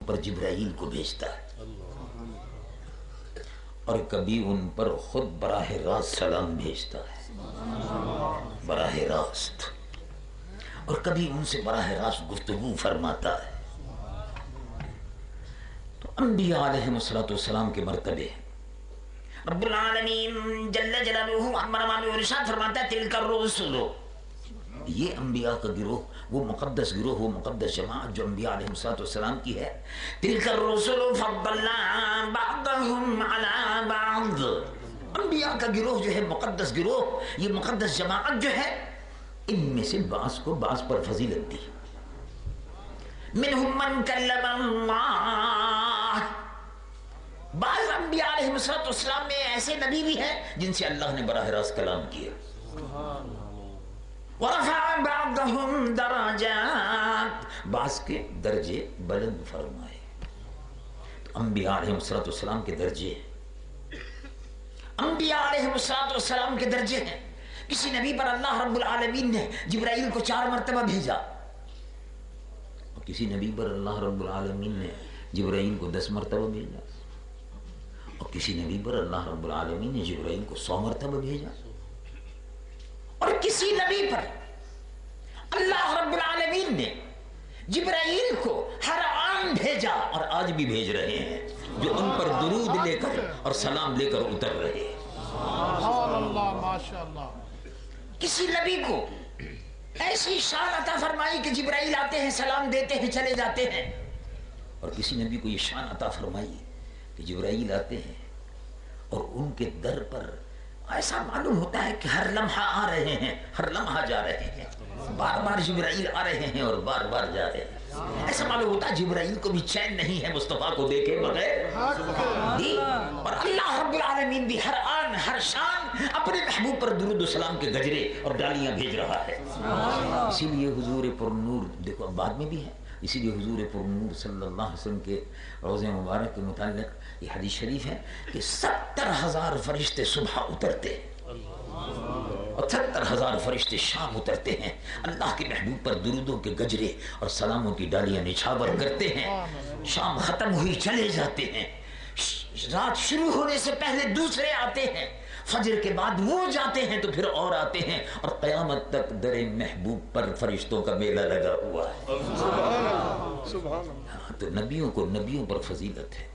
پر جبرائیل کو بھیجتا ہے اور کبھی ان پر خود براہ راست سلام بھیجتا ہے، براہ راست، اور کبھی ان سے براہ راست گفتگو فرماتا ہے۔ تو انبیاء علیہ السلام کے مرتبے رب العالمین جل جلالہ ارشاد فرماتا ہے تلک الرسل، یہ انبیاء کا گروہ، وہ مقدس گروہ، وہ مقدس جماعت جو انبیاء علیہ السلام کی ہے، تلک الرسل فضلنا بعضهم على بعض، انبیاء کا گروہ جو ہے، مقدس گروہ، یہ مقدس جماعت جو ہے، ان میں سے بعض کو بعض پر فضیلت دی۔ منہم من کلم اللہ، بعض انبیاء علیہ السلام میں ایسے نبی بھی ہیں جن سے اللہ نے براہ راست کلام کیا۔ وَرَفَعَ بَعْضَهُمْ دَرَجَاتٍ، بعض کے درجے بلند فرمائے۔ تو انبیاء علیہ السلام کے درجے ہیں، انبیاء علیہ السلام کے درجے ہیں۔ کسی نبی پر اللہ رب العالمین نے جبرائیل کو 4 مرتبہ بھیجا، اور کسی نبی پر اللہ رب العالمین نے جبرائیل کو 10 مرتبہ بھیجا، اور کسی نبی پر اللہ رب العالمین نے جبرائیل کو 100 مرتبہ بھیجا، اور کسی نبی پر اللہ رب العالمین نے جبرائیل کو ہر آن بھیجا، اور آج بھی بھیج رہے ہیں، جو ان پر درود لے کر اور سلام لے کر اتر رہے ہیں۔ سبحان اللہ، ماشاءاللہ۔ کسی نبی کو ایسی شان عطا فرمائی کہ جبرائیل آتے ہیں، سلام دیتے ہیں، چلے جاتے ہیں، اور کسی نبی کو یہ شان عطا فرمائی کہ جبرائیل آتے ہیں اور ان کے در پر ایسا معلوم ہوتا ہے کہ ہر لمحہ آ رہے ہیں، ہر لمحہ جا رہے ہیں، بار بار جبرائیل آ رہے ہیں اور بار بار جا رہے ہیں۔ ایسا معلوم ہوتا ہے جبرائیل کو بھی چین نہیں ہے مصطفیٰ کو دیکھے بغیر، اور اللہ رب العالمین بھی ہر آن ہر شان اپنے محبوب پر درود و سلام کے گجرے اور ڈالیاں بھیج رہا ہے۔ اسی لیے حضور پر نور، دیکھو بعد میں بھی ہے، اسی لیے حضور پر نور صلی اللہ علیہ وسلم کے روضہ مبارک کے متعلق یہ حدیث شریف ہے کہ 70,000 فرشتے صبح اترتے ہیں اور 70,000 فرشتے شام اترتے ہیں، اللہ کے محبوب پر درودوں کے گجرے اور سلاموں کی ڈالیاں نچھاور کرتے ہیں۔ شام ختم ہوئی چلے جاتے ہیں، رات شروع ہونے سے پہلے دوسرے آتے ہیں، فجر کے بعد وہ جاتے ہیں تو پھر اور آتے ہیں، اور قیامت تک در محبوب پر فرشتوں کا میلہ لگا ہوا ہے۔ سبحان اللہ۔ تو نبیوں کو نبیوں پر فضیلت ہے،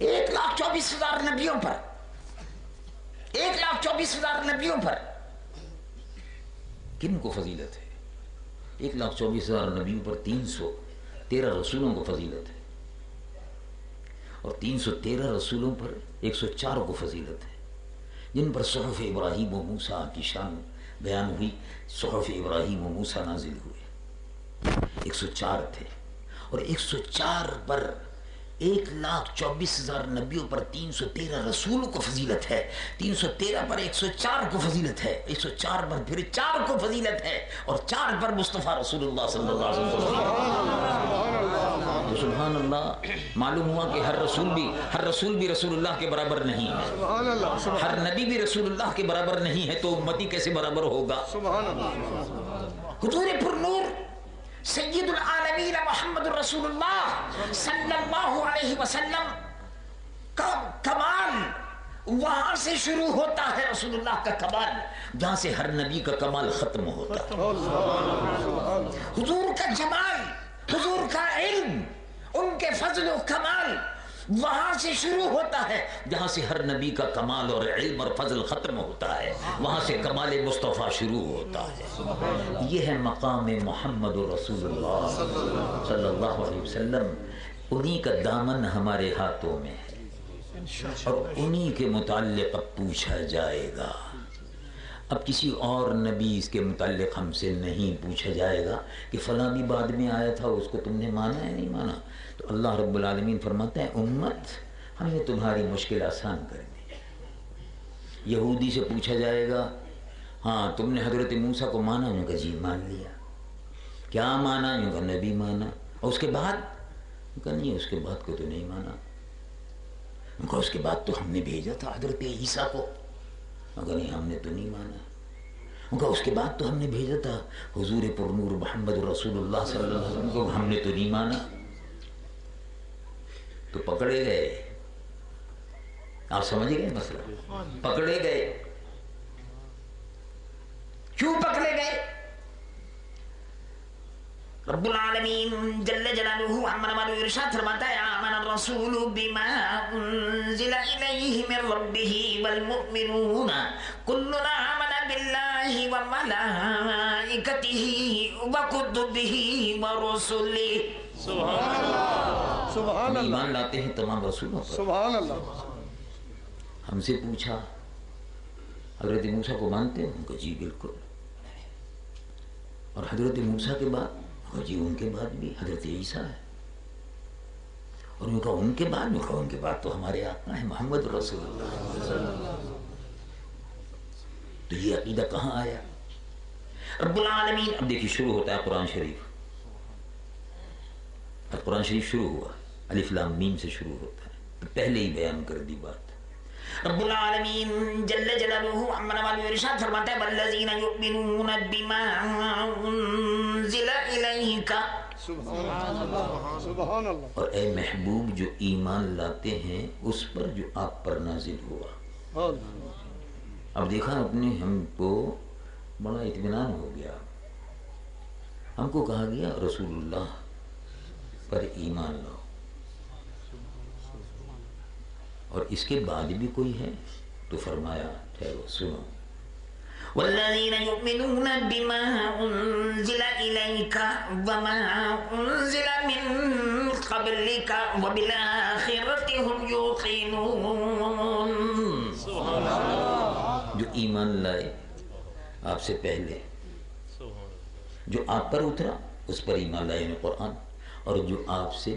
1,24,000 نبیوں پر، 1,24,000 نبیوں پر کن کو فضیلت ہے؟ 1,24,000 نبیوں پر 313 رسولوں کو فضیلت ہے، اور 313 رسولوں پر 104 کو فضیلت ہے، جن پر صحف ابراہیم و موسیٰ کی شان بیان ہوئی۔ صحف ابراہیم و موسیٰ نازل ہوئے، 104 تھے، اور 104 پر 1,24,000 نبیوں پر 313 رسول کو فضیلت ہے، 313 پر 104 کو فضیلت ہے، 104 پر پھر 4 کو فضیلت ہے، اور 4 پر مصطفیٰ رسول اللہ صلی اللہ علیہ وسلم۔ سبحان اللہ۔ معلوم ہوا کہ ہر رسول بھی رسول اللہ کے برابر نہیں ہے، ہر نبی بھی رسول اللہ کے برابر نہیں ہے، تو امتی کیسے برابر ہوگا؟ حضور پر نور سید العالمین محمد رسول اللہ صلی اللہ علیہ وسلم کا کمال وہاں سے شروع ہوتا ہے، رسول اللہ کا کمال جہاں سے ہر نبی کا کمال ختم ہوتا ہے۔ حضور کا جمال، حضور کا علم، ان کے فضل و کمال وہاں سے شروع ہوتا ہے جہاں سے ہر نبی کا کمال اور علم اور فضل ختم ہوتا ہے، وہاں سے کمال مصطفیٰ شروع ہوتا ہے۔ یہ ہے مقام محمد رسول اللہ صلی اللہ علیہ وسلم، انہی کا دامن ہمارے ہاتھوں میں ہے، اور انہی کے متعلق اب پوچھا جائے گا۔ اب کسی اور نبی اس کے متعلق ہم سے نہیں پوچھا جائے گا کہ فلاں بھی بعد میں آیا تھا، اس کو تم نے مانا ہے نہیں مانا۔ تو اللہ رب العالمین فرماتا ہے امت ہم نے تمہاری مشکل آسان کر دی۔ یہودی سے پوچھا جائے گا ہاں تم نے حضرت موسیٰ کو مانا؟ انہوں نے کہا جی مان لیا۔ کیا مانا؟ انہوں نے کہا نبی مانا۔ اور اس کے بعد؟ انہوں نے کہا نہیں اس کے بعد کو تو نہیں مانا۔ انہوں نے کہا اس کے بعد تو ہم نے بھیجا تھا حضرت عیسیٰ کو۔ مگر نہیں ہم نے تو نہیں مانا۔ ان کا اس کے بعد تو ہم نے بھیجا تھا حضور پر نور محمد رسول اللہ صلی اللہ علیہ وسلم کو، ہم نے تو نہیں مانا۔ تو پکڑے گئے. آپ سمجھ گئے مسئلہ؟ پکڑے گئے. کیوں پکڑے گئے؟ رب العالمین جل جلالہ عمن والو ارشاد فرماتا ہے آمن الرسول بما انزل الیہ من ربہ والمؤمنون کل آمن باللہ وملائکتہ وکتبہ ورسلہ. سبحان اللہ سبحان اللہ. ایمان لاتے ہیں تمام رسولوں پر. سبحان اللہ. ہم سے پوچھا حضرت موسیٰ کو مانتے ہیں؟ ان کو جی بالکل. اور حضرت موسیٰ کے بعد جی ان کے بعد بھی حضرت عیسیٰ ہے. اور ان کا ان کے بعد میں ان کے بعد تو ہمارے آقا ہے محمد رسول اللہ. تو یہ عقیدہ کہاں آیا؟ رب العالمین. اب دیکھیے شروع ہوتا ہے قرآن شریف. اب قرآن شریف شروع ہوا الف لام میم سے شروع ہوتا ہے. پہلے ہی بیان کر دی بات. رب العالمین جل جلالہ عمن والو ارشاد فرماتا ہے والذین یؤمنون بما انزل الیک. سبحان اللہ سبحان اللہ. اور اے محبوب جو ایمان لاتے ہیں اس پر جو آپ پر نازل ہوا. اب دیکھا اپنے ہم کو بڑا اطمینان ہو گیا. ہم کو کہا گیا رسول اللہ پر ایمان لاؤ. اور اس کے بعد بھی کوئی ہے تو فرمایا ٹھہرو سنو والذین یؤمنون بما انزل الیک وما انزل من قبلک وبالآخرۃ هم یوقنون. جو ایمان لائے آپ سے پہلے جو آپ پر اترا اس پر ایمان لائے یعنی قرآن. اور جو آپ سے